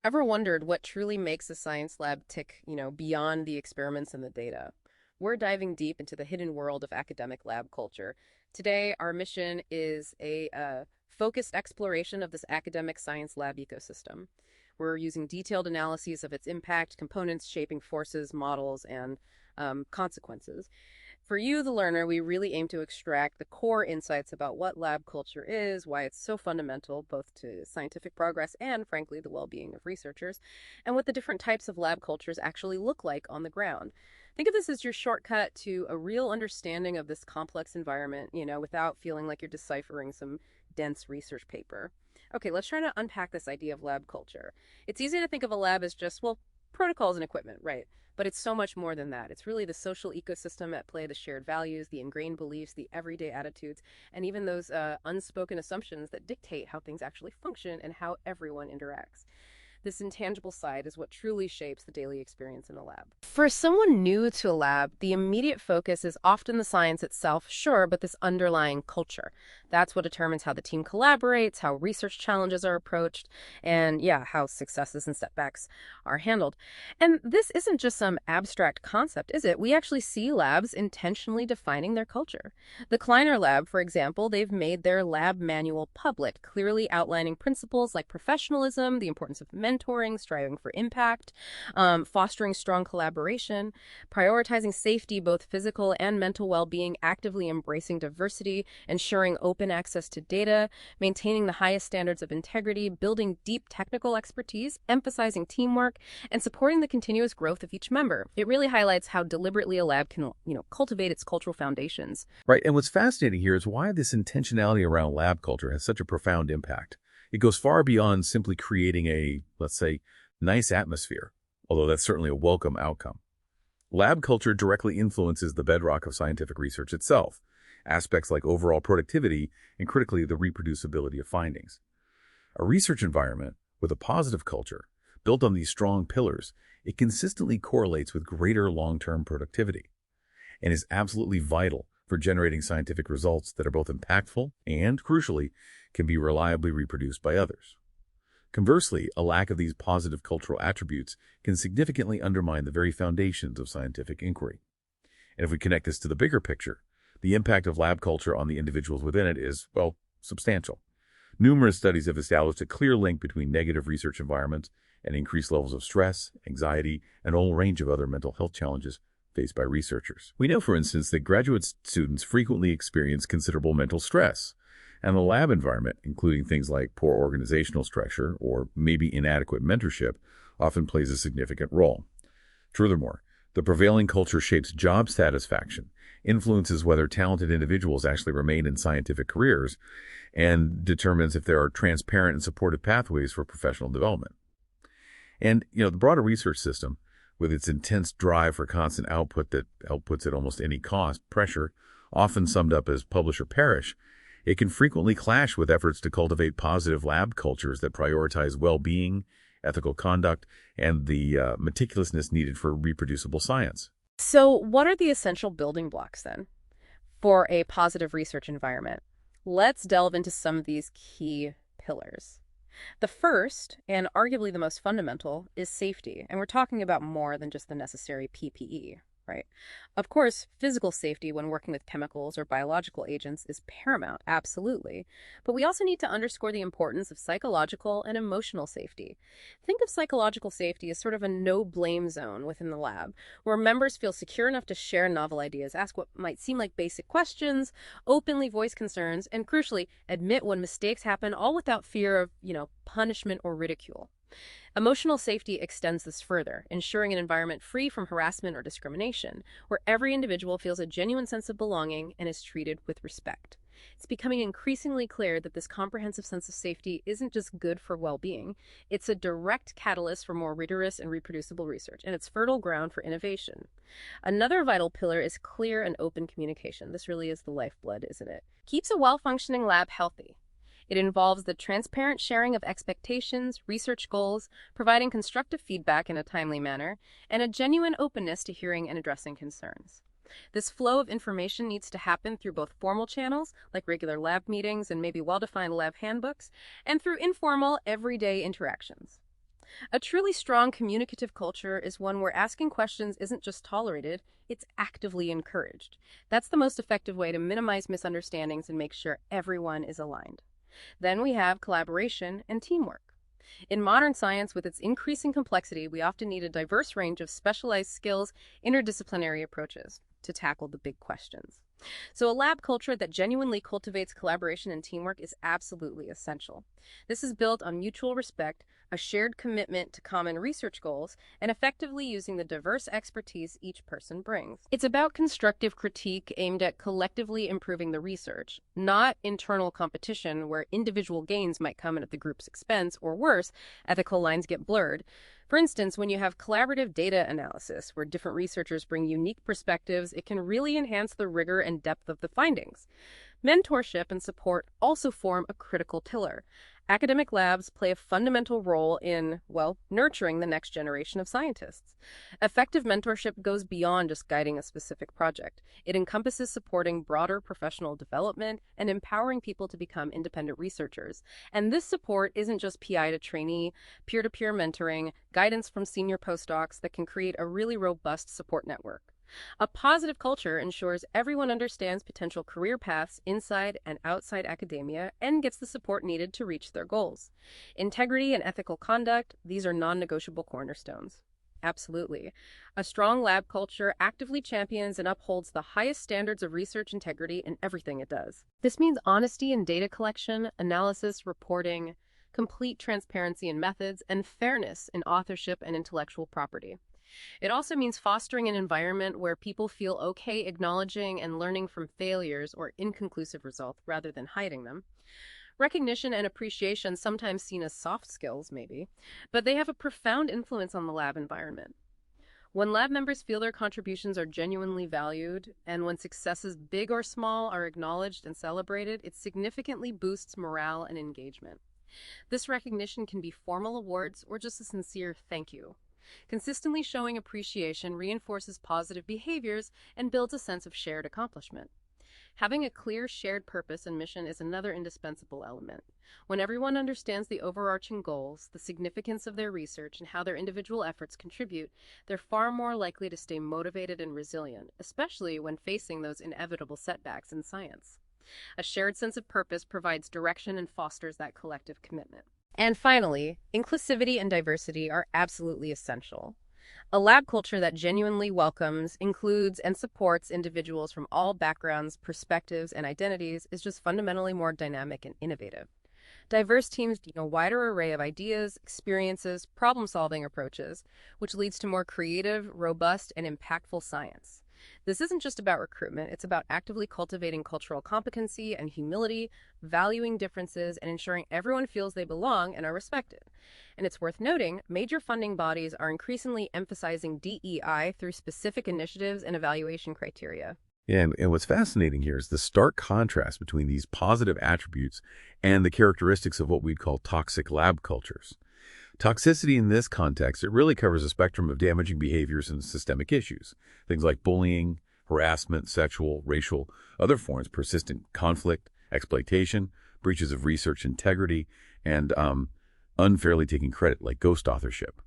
Ever wondered what truly makes a science lab tick, beyond the experiments and the data? We're diving deep into the hidden world of academic lab culture. Today, our mission is a focused exploration of this academic science lab ecosystem. We're using detailed analyses of its impact, components, shaping forces, models, and consequences. For you, the learner, we really aim to extract the core insights about what lab culture is, why it's so fundamental both to scientific progress and, frankly, the well being of researchers, and what the different types of lab cultures actually look like on the ground. Think of this as your shortcut to a real understanding of this complex environment, without feeling like you're deciphering some dense research paper. Okay, let's try to unpack this idea of lab culture. It's easy to think of a lab as just, well, protocols and equipment, right? But it's so much more than that. It's really the social ecosystem at play, the shared values, the ingrained beliefs, the everyday attitudes, and even those unspoken assumptions that dictate how things actually function and how everyone interacts. This intangible side is what truly shapes the daily experience in a lab. For someone new to a lab, the immediate focus is often the science itself, sure, but this underlying culture. That's what determines how the team collaborates, how research challenges are approached, and yeah, how successes and setbacks are handled. And this isn't just some abstract concept, is it? We actually see labs intentionally defining their culture. The Kleiner Lab, for example, they've made their lab manual public, clearly outlining principles like professionalism, the importance of mentoring, striving for impact, fostering strong collaboration, prioritizing safety, both physical and mental well-being, actively embracing diversity, ensuring open access to data, maintaining the highest standards of integrity, building deep technical expertise, emphasizing teamwork, and supporting the continuous growth of each member. It really highlights how deliberately a lab can, cultivate its cultural foundations. Right. And what's fascinating here is why this intentionality around lab culture has such a profound impact. It goes far beyond simply creating a, let's say, nice atmosphere, although that's certainly a welcome outcome. Lab culture directly influences the bedrock of scientific research itself, aspects like overall productivity and critically the reproducibility of findings. A research environment with a positive culture, built on these strong pillars, it consistently correlates with greater long-term productivity and is absolutely vital for generating scientific results that are both impactful and, crucially, can be reliably reproduced by others. Conversely, a lack of these positive cultural attributes can significantly undermine the very foundations of scientific inquiry. And if we connect this to the bigger picture, the impact of lab culture on the individuals within it is, well, substantial. Numerous studies have established a clear link between negative research environments and increased levels of stress, anxiety, and a whole range of other mental health challenges faced by researchers. We know, for instance, that graduate students frequently experience considerable mental stress, and the lab environment, including things like poor organizational structure or maybe inadequate mentorship, often plays a significant role. Furthermore, the prevailing culture shapes job satisfaction, influences whether talented individuals actually remain in scientific careers, and determines if there are transparent and supportive pathways for professional development. And, the broader research system, with its intense drive for constant output that outputs at almost any cost, pressure, often summed up as publish or perish, it can frequently clash with efforts to cultivate positive lab cultures that prioritize well-being, ethical conduct, and the meticulousness needed for reproducible science. So, what are the essential building blocks then for a positive research environment? Let's delve into some of these key pillars. The first, and arguably the most fundamental, is safety. And we're talking about more than just the necessary PPE, right? Of course, physical safety when working with chemicals or biological agents is paramount, absolutely. But we also need to underscore the importance of psychological and emotional safety. Think of psychological safety as sort of a no-blame zone within the lab, where members feel secure enough to share novel ideas, ask what might seem like basic questions, openly voice concerns, and crucially, admit when mistakes happen, all without fear of, punishment or ridicule. Emotional safety extends this further, ensuring an environment free from harassment or discrimination, where every individual feels a genuine sense of belonging and is treated with respect. It's becoming increasingly clear that this comprehensive sense of safety isn't just good for well-being, it's a direct catalyst for more rigorous and reproducible research, and it's fertile ground for innovation. Another vital pillar is clear and open communication. This really is the lifeblood, isn't it? Keeps a well-functioning lab healthy. It involves the transparent sharing of expectations, research goals, providing constructive feedback in a timely manner, and a genuine openness to hearing and addressing concerns. This flow of information needs to happen through both formal channels, like regular lab meetings and maybe well-defined lab handbooks, and through informal, everyday interactions. A truly strong communicative culture is one where asking questions isn't just tolerated, it's actively encouraged. That's the most effective way to minimize misunderstandings and make sure everyone is aligned. Then we have collaboration and teamwork. In modern science, with its increasing complexity, we often need a diverse range of specialized skills, interdisciplinary approaches to tackle the big questions. So, a lab culture that genuinely cultivates collaboration and teamwork is absolutely essential. This is built on mutual respect, a shared commitment to common research goals, and effectively using the diverse expertise each person brings. It's about constructive critique aimed at collectively improving the research, not internal competition where individual gains might come at the group's expense, or worse, ethical lines get blurred. For instance, when you have collaborative data analysis, where different researchers bring unique perspectives, it can really enhance the rigor and depth of the findings. Mentorship and support also form a critical pillar. Academic labs play a fundamental role in, well, nurturing the next generation of scientists. Effective mentorship goes beyond just guiding a specific project. It encompasses supporting broader professional development and empowering people to become independent researchers. And this support isn't just PI to trainee, peer-to-peer mentoring, guidance from senior postdocs that can create a really robust support network. A positive culture ensures everyone understands potential career paths inside and outside academia and gets the support needed to reach their goals. Integrity and ethical conduct, these are non negotiable cornerstones. Absolutely. A strong lab culture actively champions and upholds the highest standards of research integrity in everything it does. This means honesty in data collection, analysis, reporting, complete transparency in methods, and fairness in authorship and intellectual property. It also means fostering an environment where people feel okay acknowledging and learning from failures or inconclusive results rather than hiding them. Recognition and appreciation, sometimes seen as soft skills, maybe, but they have a profound influence on the lab environment. When lab members feel their contributions are genuinely valued, and when successes, big or small, are acknowledged and celebrated, it significantly boosts morale and engagement. This recognition can be formal awards or just a sincere thank you. Consistently showing appreciation reinforces positive behaviors and builds a sense of shared accomplishment. Having a clear shared purpose and mission is another indispensable element. When everyone understands the overarching goals, the significance of their research, and how their individual efforts contribute, they're far more likely to stay motivated and resilient, especially when facing those inevitable setbacks in science. A shared sense of purpose provides direction and fosters that collective commitment. And finally, inclusivity and diversity are absolutely essential. A lab culture that genuinely welcomes, includes, and supports individuals from all backgrounds, perspectives, and identities is just fundamentally more dynamic and innovative. Diverse teams bring a wider array of ideas, experiences, problem-solving approaches, which leads to more creative, robust, and impactful science. This isn't just about recruitment, it's about actively cultivating cultural competency and humility, valuing differences, and ensuring everyone feels they belong and are respected. And it's worth noting, major funding bodies are increasingly emphasizing DEI through specific initiatives and evaluation criteria. Yeah, and what's fascinating here is the stark contrast between these positive attributes and the characteristics of what we'd call toxic lab cultures. Toxicity in this context, it really covers a spectrum of damaging behaviors and systemic issues. Things like bullying, harassment, sexual, racial, other forms, persistent conflict, exploitation, breaches of research integrity, and unfairly taking credit, like ghost authorship.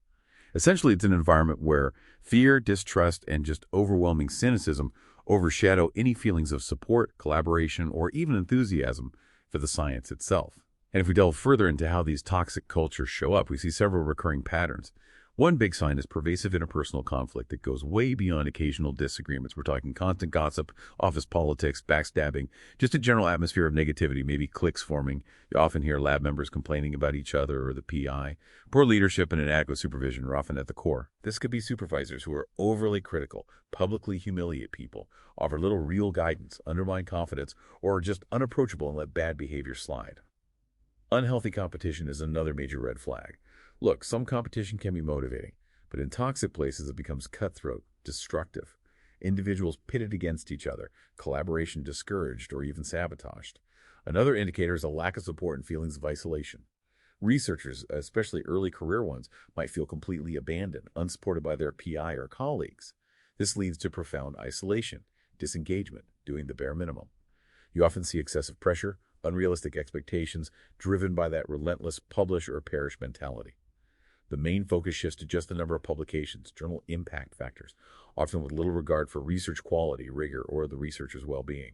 Essentially, it's an environment where fear, distrust, and just overwhelming cynicism overshadow any feelings of support, collaboration, or even enthusiasm for the science itself. And if we delve further into how these toxic cultures show up, we see several recurring patterns. One big sign is pervasive interpersonal conflict that goes way beyond occasional disagreements. We're talking constant gossip, office politics, backstabbing, just a general atmosphere of negativity, maybe cliques forming. You often hear lab members complaining about each other or the PI. Poor leadership and inadequate supervision are often at the core. This could be supervisors who are overly critical, publicly humiliate people, offer little real guidance, undermine confidence, or are just unapproachable and let bad behavior slide. Unhealthy competition is another major red flag. Look, some competition can be motivating, but in toxic places it becomes cutthroat, destructive. Individuals pitted against each other, collaboration discouraged or even sabotaged. Another indicator is a lack of support and feelings of isolation. Researchers, especially early career ones, might feel completely abandoned, unsupported by their PI or colleagues. This leads to profound isolation, disengagement, doing the bare minimum. You often see excessive pressure, unrealistic expectations driven by that relentless publish or perish mentality. The main focus shifts to just the number of publications, journal impact factors, often with little regard for research quality, rigor, or the researcher's well-being.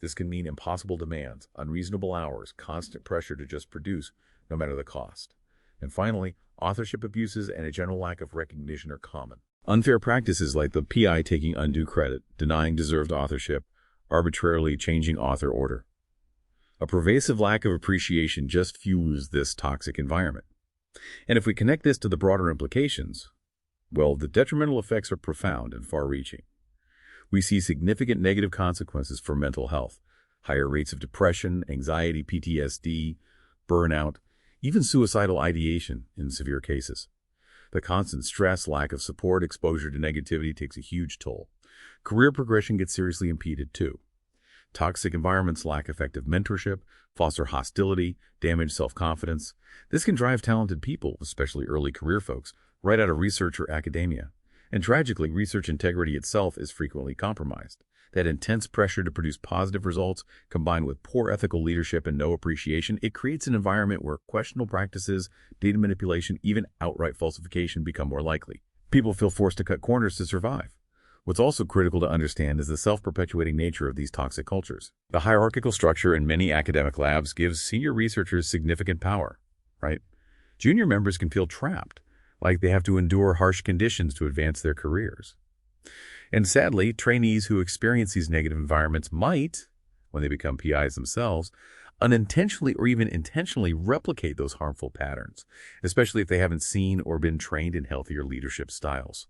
This can mean impossible demands, unreasonable hours, constant pressure to just produce, no matter the cost. And finally, authorship abuses and a general lack of recognition are common. Unfair practices like the PI taking undue credit, denying deserved authorship, arbitrarily changing author order. A pervasive lack of appreciation just fuels this toxic environment. And if we connect this to the broader implications, well, the detrimental effects are profound and far-reaching. We see significant negative consequences for mental health, higher rates of depression, anxiety, PTSD, burnout, even suicidal ideation in severe cases. The constant stress, lack of support, exposure to negativity takes a huge toll. Career progression gets seriously impeded too. Toxic environments lack effective mentorship, foster hostility, damage self-confidence. This can drive talented people, especially early career folks, right out of research or academia. And tragically, research integrity itself is frequently compromised. That intense pressure to produce positive results, combined with poor ethical leadership and no appreciation, it creates an environment where questionable practices, data manipulation, even outright falsification become more likely. People feel forced to cut corners to survive. What's also critical to understand is the self-perpetuating nature of these toxic cultures. The hierarchical structure in many academic labs gives senior researchers significant power, right? Junior members can feel trapped, like they have to endure harsh conditions to advance their careers. And sadly, trainees who experience these negative environments might, when they become PIs themselves, unintentionally or even intentionally replicate those harmful patterns, especially if they haven't seen or been trained in healthier leadership styles.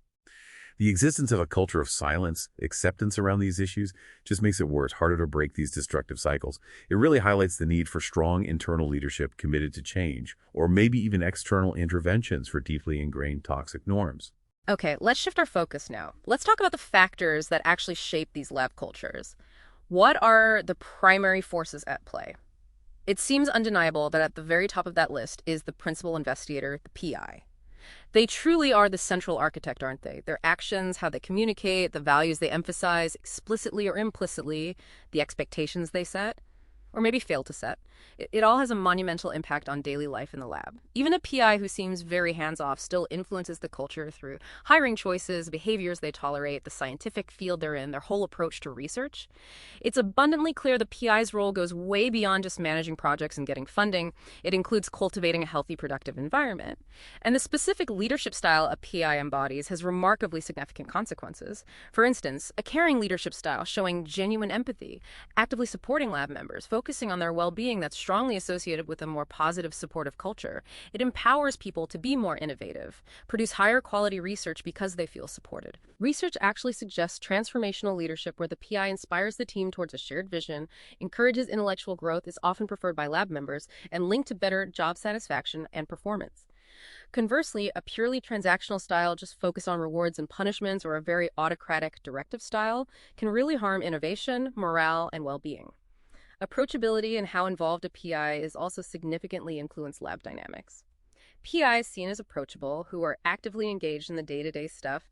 The existence of a culture of silence, acceptance around these issues just makes it worse, harder to break these destructive cycles. It really highlights the need for strong internal leadership committed to change, or maybe even external interventions for deeply ingrained toxic norms. Okay, let's shift our focus now. Let's talk about the factors that actually shape these lab cultures. What are the primary forces at play? It seems undeniable that at the very top of that list is the principal investigator, the PI. They truly are the central architect, aren't they? Their actions, how they communicate, the values they emphasize, explicitly or implicitly, the expectations they set, or maybe fail to set. It all has a monumental impact on daily life in the lab. Even a PI who seems very hands-off still influences the culture through hiring choices, behaviors they tolerate, the scientific field they're in, their whole approach to research. It's abundantly clear the PI's role goes way beyond just managing projects and getting funding. It includes cultivating a healthy, productive environment. And the specific leadership style a PI embodies has remarkably significant consequences. For instance, a caring leadership style showing genuine empathy, actively supporting lab members, focusing on their well-being that's strongly associated with a more positive, supportive culture. It empowers people to be more innovative, produce higher quality research because they feel supported. Research actually suggests transformational leadership where the PI inspires the team towards a shared vision, encourages intellectual growth, is often preferred by lab members, and linked to better job satisfaction and performance. Conversely, a purely transactional style just focused on rewards and punishments, or a very autocratic directive style, can really harm innovation, morale, and well-being. Approachability and how involved a PI is also significantly influence lab dynamics. PIs seen as approachable, who are actively engaged in the day-to-day stuff,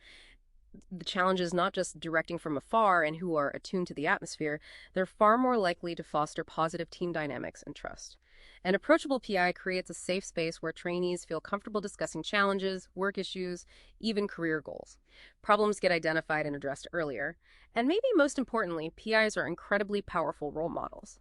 the challenge is not just directing from afar and who are attuned to the atmosphere, they're far more likely to foster positive team dynamics and trust. An approachable PI creates a safe space where trainees feel comfortable discussing challenges, work issues, even career goals. Problems get identified and addressed earlier. And maybe most importantly, PIs are incredibly powerful role models.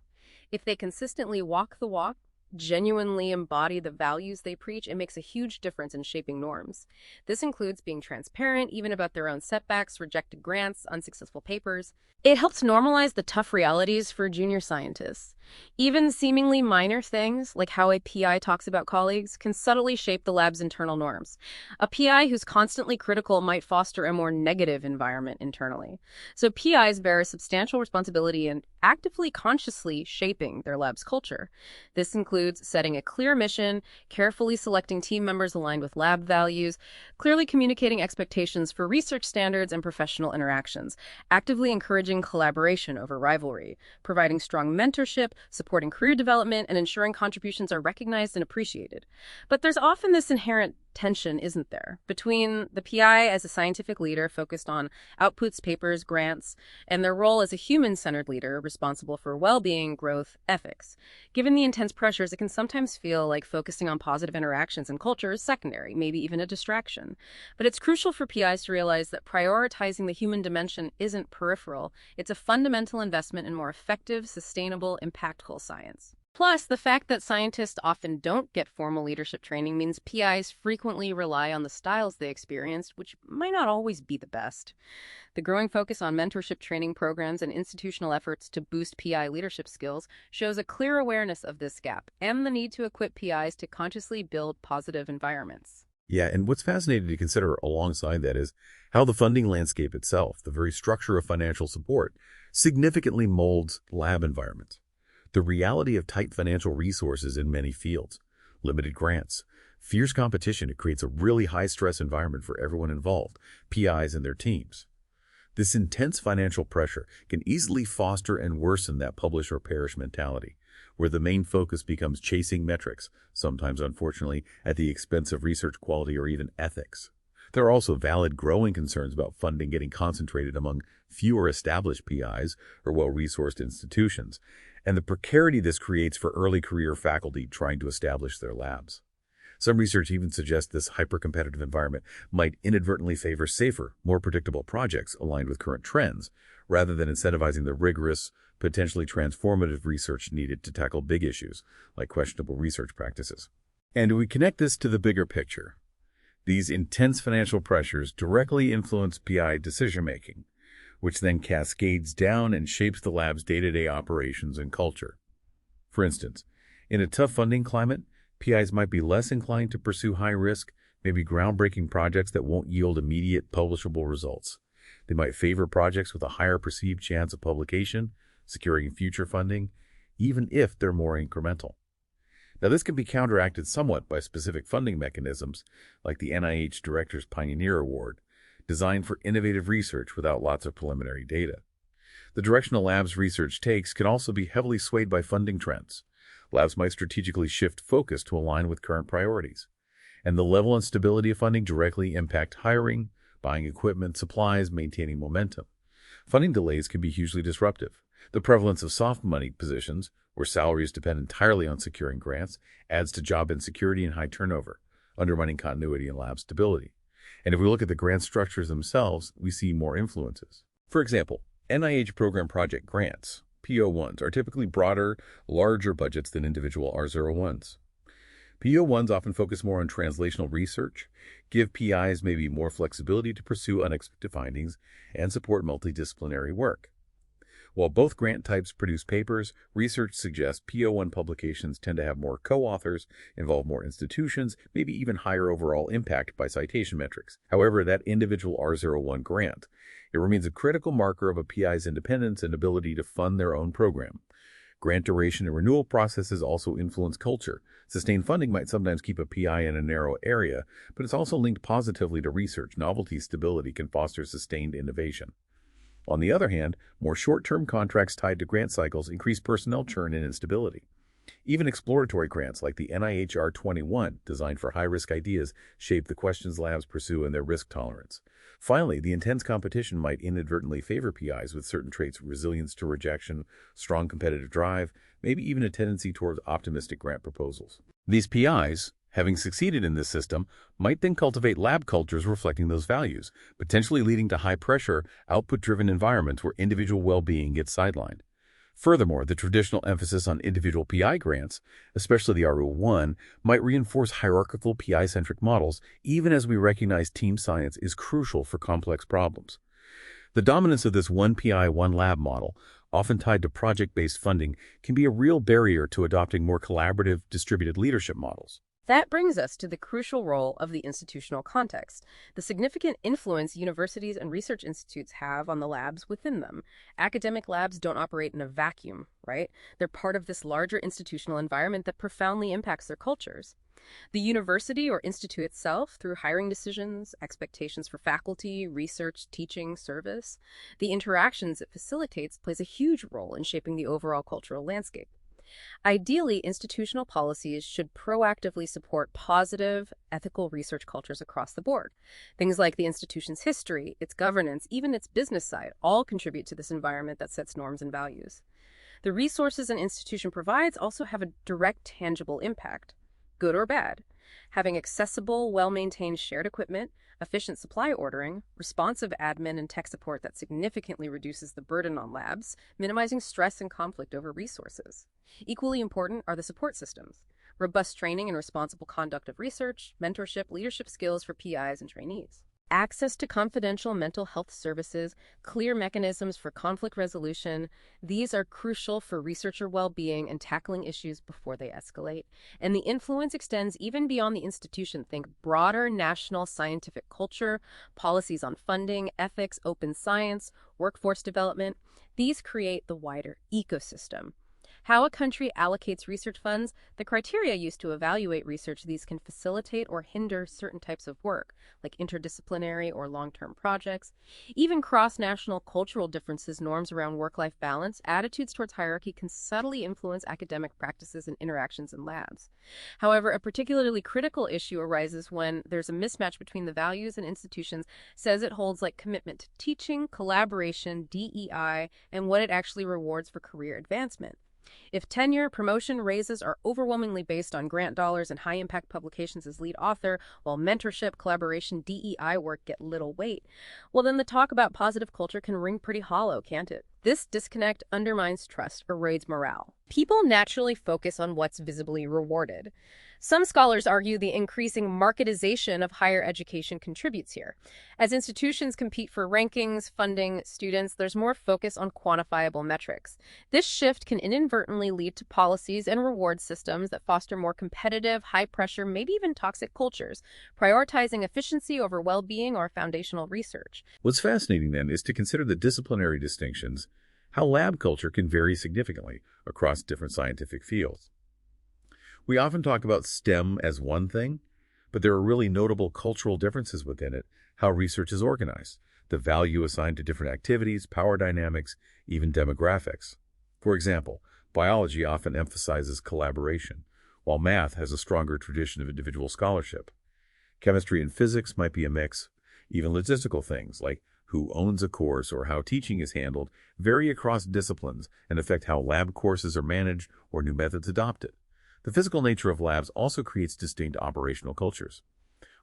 If they consistently walk the walk, genuinely embody the values they preach, it makes a huge difference in shaping norms. This includes being transparent, even about their own setbacks, rejected grants, unsuccessful papers. It helps normalize the tough realities for junior scientists. Even seemingly minor things, like how a PI talks about colleagues, can subtly shape the lab's internal norms. A PI who's constantly critical might foster a more negative environment internally. So PIs bear a substantial responsibility in actively, consciously shaping their lab's culture. This includes setting a clear mission, carefully selecting team members aligned with lab values, clearly communicating expectations for research standards and professional interactions, actively encouraging collaboration over rivalry, providing strong mentorship, supporting career development, and ensuring contributions are recognized and appreciated. But there's often this inherent tension, isn't there, between the PI as a scientific leader focused on outputs, papers, grants, and their role as a human-centered leader responsible for well-being, growth, ethics. Given the intense pressures, it can sometimes feel like focusing on positive interactions and culture is secondary, maybe even a distraction. But it's crucial for PIs to realize that prioritizing the human dimension isn't peripheral. It's a fundamental investment in more effective, sustainable, impactful science. Plus, the fact that scientists often don't get formal leadership training means PIs frequently rely on the styles they experienced, which might not always be the best. The growing focus on mentorship training programs and institutional efforts to boost PI leadership skills shows a clear awareness of this gap and the need to equip PIs to consciously build positive environments. Yeah, and what's fascinating to consider alongside that is how the funding landscape itself, the very structure of financial support, significantly molds lab environments. The reality of tight financial resources in many fields, limited grants, fierce competition, it creates a really high-stress environment for everyone involved, PIs and their teams. This intense financial pressure can easily foster and worsen that publish or perish mentality, where the main focus becomes chasing metrics, sometimes unfortunately at the expense of research quality or even ethics. There are also valid growing concerns about funding getting concentrated among fewer established PIs or well-resourced institutions, and the precarity this creates for early career faculty trying to establish their labs. Some research even suggests this hyper-competitive environment might inadvertently favor safer, more predictable projects aligned with current trends, rather than incentivizing the rigorous, potentially transformative research needed to tackle big issues, like questionable research practices. And we connect this to the bigger picture. These intense financial pressures directly influence PI decision-making, which then cascades down and shapes the lab's day-to-day operations and culture. For instance, in a tough funding climate, PIs might be less inclined to pursue high-risk, maybe groundbreaking projects that won't yield immediate publishable results. They might favor projects with a higher perceived chance of publication, securing future funding, even if they're more incremental. Now, this can be counteracted somewhat by specific funding mechanisms like the NIH Director's Pioneer Award, designed for innovative research without lots of preliminary data. The direction a lab's research takes can also be heavily swayed by funding trends. Labs might strategically shift focus to align with current priorities, and the level and stability of funding directly impact hiring, buying equipment, supplies, maintaining momentum. Funding delays can be hugely disruptive. The prevalence of soft money positions, where salaries depend entirely on securing grants, adds to job insecurity and high turnover, undermining continuity and lab stability. And if we look at the grant structures themselves, we see more influences. For example, NIH program project grants, PO1s, are typically broader, larger budgets than individual R01s. PO1s often focus more on translational research, give PIs maybe more flexibility to pursue unexpected findings, and support multidisciplinary work. While both grant types produce papers, research suggests PO1 publications tend to have more co-authors, involve more institutions, maybe even higher overall impact by citation metrics. However, that individual R01 grant, it remains a critical marker of a PI's independence and ability to fund their own program. Grant duration and renewal processes also influence culture. Sustained funding might sometimes keep a PI in a narrow area, but it's also linked positively to research. Novelty stability can foster sustained innovation. On the other hand, more short-term contracts tied to grant cycles increase personnel churn and instability. Even exploratory grants like the NIH R21, designed for high-risk ideas, shape the questions labs pursue and their risk tolerance. Finally, the intense competition might inadvertently favor PIs with certain traits: resilience to rejection, strong competitive drive, maybe even a tendency towards optimistic grant proposals. These PIs, having succeeded in this system, might then cultivate lab cultures reflecting those values, potentially leading to high-pressure, output-driven environments where individual well-being gets sidelined. Furthermore, the traditional emphasis on individual PI grants, especially the R01, might reinforce hierarchical PI-centric models, even as we recognize team science is crucial for complex problems. The dominance of this one PI, one lab model, often tied to project-based funding, can be a real barrier to adopting more collaborative, distributed leadership models. That brings us to the crucial role of the institutional context, the significant influence universities and research institutes have on the labs within them. Academic labs don't operate in a vacuum, right? They're part of this larger institutional environment that profoundly impacts their cultures. The university or institute itself, through hiring decisions, expectations for faculty, research, teaching, service, the interactions it facilitates plays a huge role in shaping the overall cultural landscape. Ideally, institutional policies should proactively support positive, ethical research cultures across the board. Things like the institution's history, its governance, even its business side all contribute to this environment that sets norms and values. The resources an institution provides also have a direct, tangible impact, good or bad. Having accessible, well maintained shared equipment, efficient supply ordering, responsive admin and tech support that significantly reduces the burden on labs, minimizing stress and conflict over resources. Equally important are the support systems, robust training and responsible conduct of research, mentorship, leadership skills for PIs and trainees. Access to confidential mental health services, clear mechanisms for conflict resolution, these are crucial for researcher well-being and tackling issues before they escalate. And the influence extends even beyond the institution. Think broader national scientific culture, policies on funding, ethics, open science, workforce development. These create the wider ecosystem. How a country allocates research funds, the criteria used to evaluate research, these can facilitate or hinder certain types of work, like interdisciplinary or long-term projects. Even cross-national cultural differences, norms around work-life balance, attitudes towards hierarchy can subtly influence academic practices and interactions in labs. However, a particularly critical issue arises when there's a mismatch between the values an institution says it holds, like commitment to teaching, collaboration, DEI, and what it actually rewards for career advancement. If tenure, promotion, raises are overwhelmingly based on grant dollars and high-impact publications as lead author, while mentorship, collaboration, DEI work get little weight, well, then the talk about positive culture can ring pretty hollow, can't it? This disconnect undermines trust, erodes morale. People naturally focus on what's visibly rewarded. Some scholars argue the increasing marketization of higher education contributes here. As institutions compete for rankings, funding, students, there's more focus on quantifiable metrics. This shift can inadvertently lead to policies and reward systems that foster more competitive, high-pressure, maybe even toxic cultures, prioritizing efficiency over well-being or foundational research. What's fascinating then is to consider the disciplinary distinctions, how lab culture can vary significantly across different scientific fields. We often talk about STEM as one thing, but there are really notable cultural differences within it, how research is organized, the value assigned to different activities, power dynamics, even demographics. For example, biology often emphasizes collaboration, while math has a stronger tradition of individual scholarship. Chemistry and physics might be a mix. Even logistical things like who owns a course or how teaching is handled vary across disciplines and affect how lab courses are managed or new methods adopted. The physical nature of labs also creates distinct operational cultures.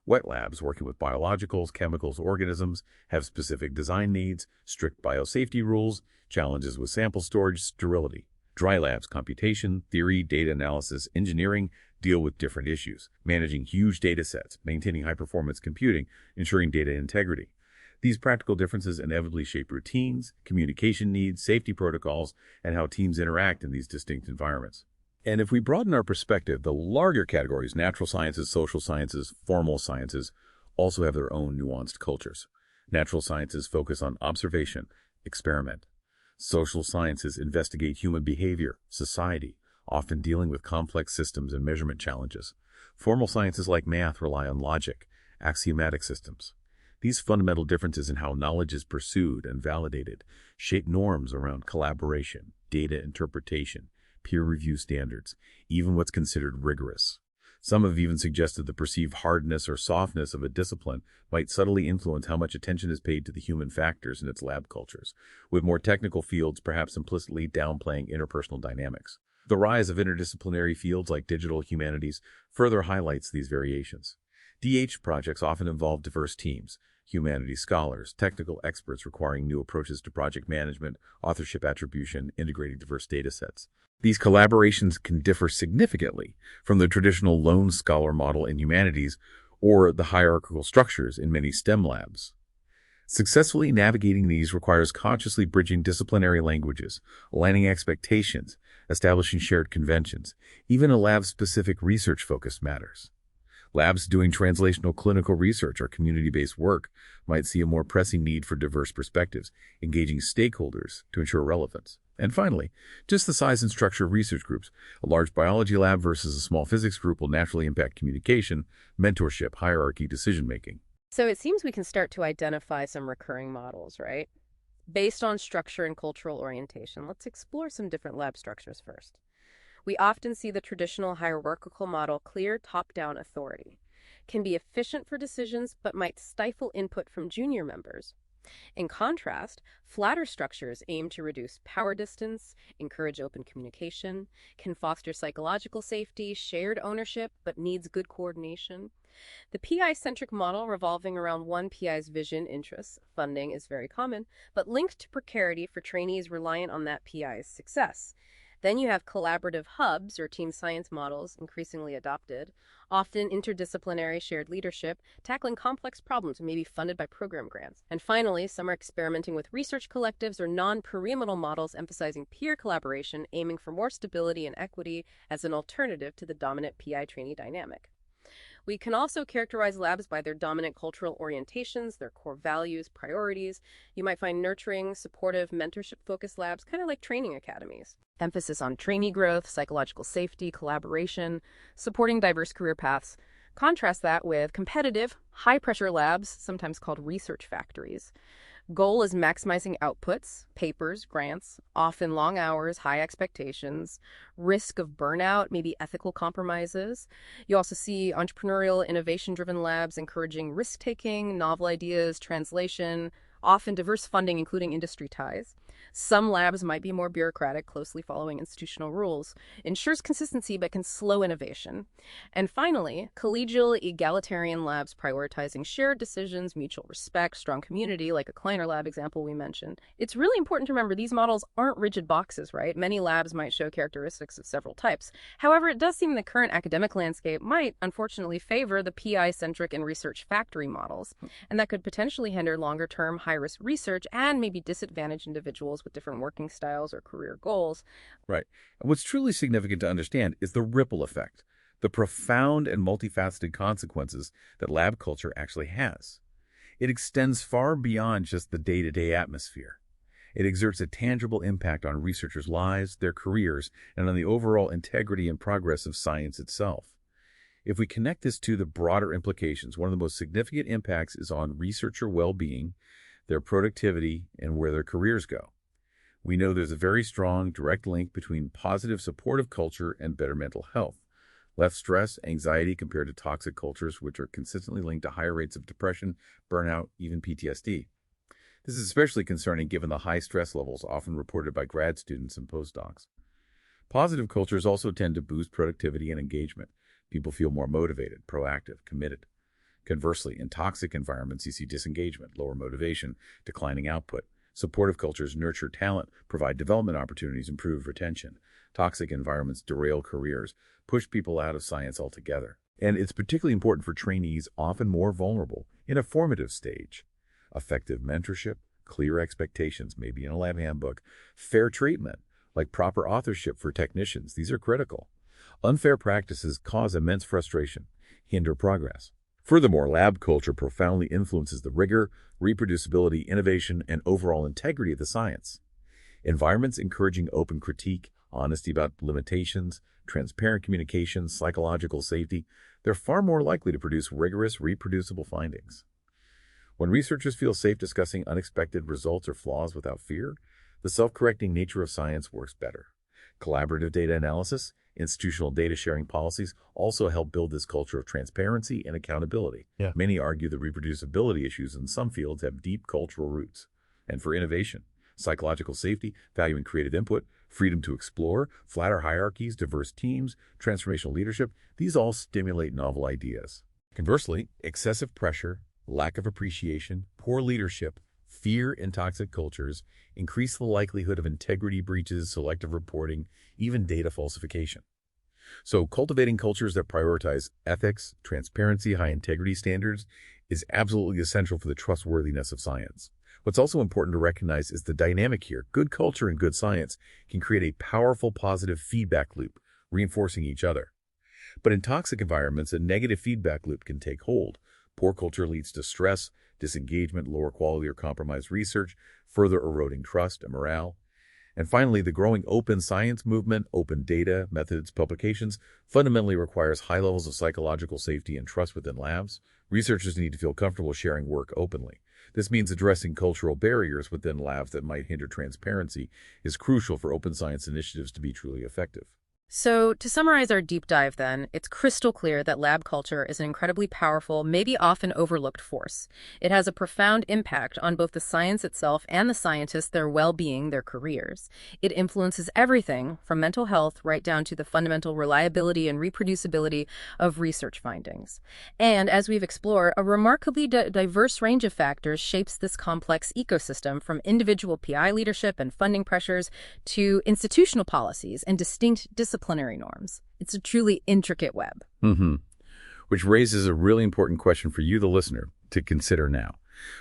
Wet labs, working with biologicals, chemicals, organisms, have specific design needs, strict biosafety rules, challenges with sample storage, sterility. Dry labs, computation, theory, data analysis, engineering, deal with different issues, managing huge data sets, maintaining high-performance computing, ensuring data integrity. These practical differences inevitably shape routines, communication needs, safety protocols, and how teams interact in these distinct environments. And if we broaden our perspective, the larger categories, natural sciences, social sciences, formal sciences, also have their own nuanced cultures. Natural sciences focus on observation, experiment. Social sciences investigate human behavior, society, often dealing with complex systems and measurement challenges. Formal sciences like math rely on logic, axiomatic systems. These fundamental differences in how knowledge is pursued and validated shape norms around collaboration, data interpretation, peer review standards, even what's considered rigorous. Some have even suggested the perceived hardness or softness of a discipline might subtly influence how much attention is paid to the human factors in its lab cultures, with more technical fields perhaps implicitly downplaying interpersonal dynamics. The rise of interdisciplinary fields like digital humanities further highlights these variations. DH projects often involve diverse teams, humanities scholars, technical experts requiring new approaches to project management, authorship attribution, integrating diverse data sets. These collaborations can differ significantly from the traditional lone scholar model in humanities or the hierarchical structures in many STEM labs. Successfully navigating these requires consciously bridging disciplinary languages, aligning expectations, establishing shared conventions. Even a lab-specific research focus matters. Labs doing translational clinical research or community-based work might see a more pressing need for diverse perspectives, engaging stakeholders to ensure relevance. And finally, just the size and structure of research groups. A large biology lab versus a small physics group will naturally impact communication, mentorship, hierarchy, decision-making. So it seems we can start to identify some recurring models, right? Based on structure and cultural orientation, let's explore some different lab structures first. We often see the traditional hierarchical model, clear top-down authority, can be efficient for decisions but might stifle input from junior members. In contrast, flatter structures aim to reduce power distance, encourage open communication, can foster psychological safety, shared ownership, but needs good coordination. The PI-centric model revolving around one PI's vision, interests, funding is very common, but linked to precarity for trainees reliant on that PI's success. Then you have collaborative hubs or team science models increasingly adopted, often interdisciplinary shared leadership, tackling complex problems maybe funded by program grants. And finally, some are experimenting with research collectives or non-pyramidal models emphasizing peer collaboration, aiming for more stability and equity as an alternative to the dominant PI trainee dynamic. We can also characterize labs by their dominant cultural orientations, their core values, priorities. You might find nurturing, supportive, mentorship-focused labs, kind of like training academies. Emphasis on trainee growth, psychological safety, collaboration, supporting diverse career paths. Contrast that with competitive, high-pressure labs, sometimes called research factories. Goal is maximizing outputs, papers, grants, often long hours, high expectations, risk of burnout, maybe ethical compromises. You also see entrepreneurial, innovation-driven labs encouraging risk-taking, novel ideas, translation, often diverse funding, including industry ties. Some labs might be more bureaucratic, closely following institutional rules, ensures consistency but can slow innovation. And finally, collegial, egalitarian labs prioritizing shared decisions, mutual respect, strong community, like a Kleiner lab example we mentioned. It's really important to remember these models aren't rigid boxes, right? Many labs might show characteristics of several types. However, it does seem the current academic landscape might, unfortunately, favor the PI-centric and research factory models, and that could potentially hinder longer-term, high-risk research and maybe disadvantage individuals with different working styles or career goals. Right. And what's truly significant to understand is the ripple effect, the profound and multifaceted consequences that lab culture actually has. It extends far beyond just the day-to-day atmosphere. It exerts a tangible impact on researchers' lives, their careers, and on the overall integrity and progress of science itself. If we connect this to the broader implications, one of the most significant impacts is on researcher well-being, their productivity, and where their careers go. We know there's a very strong direct link between positive supportive culture and better mental health. Less stress, anxiety compared to toxic cultures, which are consistently linked to higher rates of depression, burnout, even PTSD. This is especially concerning given the high stress levels often reported by grad students and postdocs. Positive cultures also tend to boost productivity and engagement. People feel more motivated, proactive, committed. Conversely, in toxic environments, you see disengagement, lower motivation, declining output. Supportive cultures nurture talent, provide development opportunities, improve retention. Toxic environments derail careers, push people out of science altogether. And it's particularly important for trainees, often more vulnerable, in a formative stage. Effective mentorship, clear expectations, maybe in a lab handbook, fair treatment, like proper authorship for technicians, these are critical. Unfair practices cause immense frustration, hinder progress. Furthermore, lab culture profoundly influences the rigor, reproducibility, innovation, and overall integrity of the science. Environments encouraging open critique, honesty about limitations, transparent communication, psychological safety, they're far more likely to produce rigorous, reproducible findings. When researchers feel safe discussing unexpected results or flaws without fear, the self-correcting nature of science works better. Collaborative data analysis, institutional data sharing policies also help build this culture of transparency and accountability. Yeah. Many argue that reproducibility issues in some fields have deep cultural roots. And for innovation, psychological safety, valuing creative input, freedom to explore, flatter hierarchies, diverse teams, transformational leadership, these all stimulate novel ideas. Conversely, excessive pressure, lack of appreciation, poor leadership, fear in toxic cultures increase the likelihood of integrity breaches, selective reporting, even data falsification. So cultivating cultures that prioritize ethics, transparency, high integrity standards is absolutely essential for the trustworthiness of science. What's also important to recognize is the dynamic here. Good culture and good science can create a powerful positive feedback loop, reinforcing each other. But in toxic environments, a negative feedback loop can take hold. Poor culture leads to stress, disengagement, lower quality or compromised research, further eroding trust and morale. And finally, the growing open science movement, open data, methods, publications, fundamentally requires high levels of psychological safety and trust within labs. Researchers need to feel comfortable sharing work openly. This means addressing cultural barriers within labs that might hinder transparency is crucial for open science initiatives to be truly effective. So, to summarize our deep dive, then, it's crystal clear that lab culture is an incredibly powerful, maybe often overlooked force. It has a profound impact on both the science itself and the scientists, their well being, their careers. It influences everything from mental health right down to the fundamental reliability and reproducibility of research findings. And as we've explored, a remarkably diverse range of factors shapes this complex ecosystem from individual PI leadership and funding pressures to institutional policies and distinct disciplinary norms. It's a truly intricate web. Mm-hmm. Which raises a really important question for you, the listener, to consider now.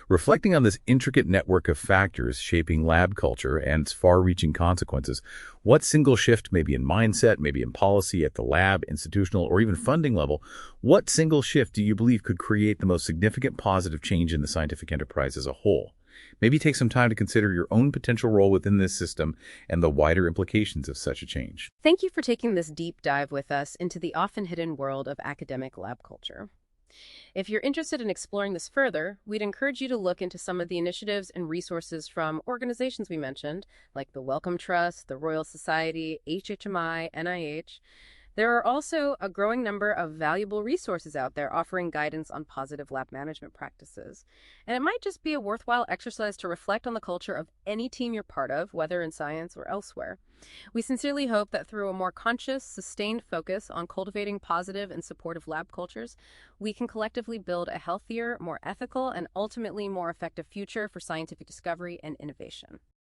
Reflecting on this intricate network of factors shaping lab culture and its far-reaching consequences, what single shift, maybe in mindset, maybe in policy at the lab, institutional, or even funding level, what single shift do you believe could create the most significant positive change in the scientific enterprise as a whole? Maybe take some time to consider your own potential role within this system and the wider implications of such a change. Thank you for taking this deep dive with us into the often hidden world of academic lab culture. If you're interested in exploring this further, we'd encourage you to look into some of the initiatives and resources from organizations we mentioned, like the Wellcome Trust, the Royal Society, HHMI, NIH. There are also a growing number of valuable resources out there offering guidance on positive lab management practices. And it might just be a worthwhile exercise to reflect on the culture of any team you're part of, whether in science or elsewhere. We sincerely hope that through a more conscious, sustained focus on cultivating positive and supportive lab cultures, we can collectively build a healthier, more ethical, and ultimately more effective future for scientific discovery and innovation.